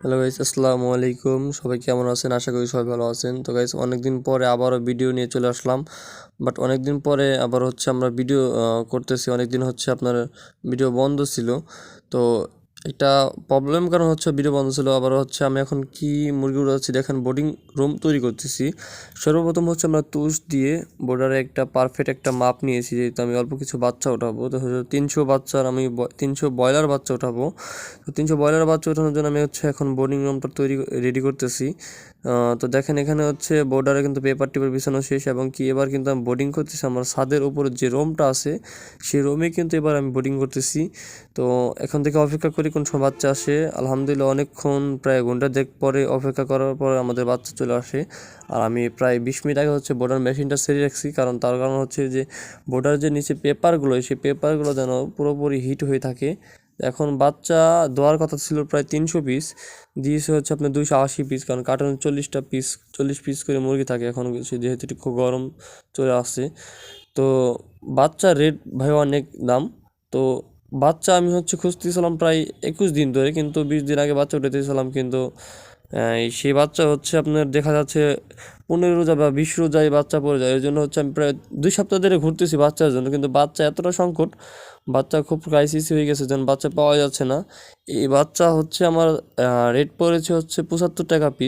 Hello guys, আসসালামু আলাইকুম। সবাই কেমন আছেন? আশা করি সবাই ভালো আছেন। তো গাইস, অনেকদিন পরে আবারও ভিডিও নিয়ে চলে আসলাম। বাট অনেকদিন পরে আবার হচ্ছে আমরা ভিডিও করতেছি। অনেকদিন হচ্ছে আপনার ভিডিও বন্ধ ছিল। তো একটা প্রবলেম কারণ হচ্ছে ভিডিও বন্ধ ছিল। আবার হচ্ছে আমি এখন কি মুরগি উড়াচ্ছি দেখেন, বোর্ডিং রুম তৈরি করতেছি। সর্বপ্রথম হচ্ছে আমরা তুষ দিয়ে বোর্ডারে একটা পারফেক্ট একটা মাপ নিয়েছি, যেহেতু আমি অল্প কিছু বাচ্চা উঠাবো। তো হচ্ছে 300 বাচ্চার আমি 300 ব্রয়লার বাচ্চা উঠাবো। তো 300 ব্রয়লার বাচ্চা ওঠানোর জন্য আমি হচ্ছে এখন বোর্ডিং রুমটা রেডি করতেছি। তো দেখেন, এখানে হচ্ছে বোর্ডারে কিন্তু পেপার টেপার বিছানো শেষ, এবং কি এবার কিন্তু আমি বোর্ডিং করতেছি আমার ছাদের উপরে যে রুমটা আছে সেই রুমে কিন্তু এবার আমি বোর্ডিং করতেছি। তো এখন থেকে অপেক্ষা করি কোন সময় বাচ্চা আসে। আলহামদুলিল্লাহ অনেকক্ষণ, প্রায় ঘন্টা দেড় পরে অপেক্ষা করার পর আমাদের বাচ্চা চলে আসে। আর আমি প্রায় 20 মিনিট আগে হচ্ছে বোর্ডার মেশিনটা সেরে রাখছি, তার কারণ হচ্ছে যে বোর্ডার যে নিচে পেপারগুলো, সেই পেপারগুলো যেন পুরোপুরি হিট হয়ে থাকে। এখন বাচ্চা দেওয়ার কথা ছিল প্রায় 300 পিস, দিয়েছে হচ্ছে আপনার 280 পিস, কারণ কার্টনে 40 পিস করে মুরগি থাকে। এখন যেহেতু একটু খুব গরম চলে আসছে, তো বাচ্চা রেট ভাই অনেক দাম। তো বাচ্চা আমি হচ্ছে খুঁজতেছিলাম প্রায় 21 দিন ধরে, কিন্তু 20 দিন আগে বাচ্চা উঠাতেছিলাম, কিন্তু সেই বাচ্চা হচ্ছে আপনার দেখা যাচ্ছে 15 রোজা বা 20 রোজায় বাচ্চা পড়ে যায়। এর জন্য হচ্ছে আমি প্রায় 2 সপ্তাহ ধরে ঘুরতেছি বাচ্চার জন্য, কিন্তু বাচ্চা এতটা সংকট, বাচ্চা খুব ক্রাইসিস হয়ে গেছে, যেন বাচ্চা পাওয়া যাচ্ছে না। এই বাচ্চা হচ্ছে আমার রেট পড়েছে হচ্ছে 75 টাকা পিস।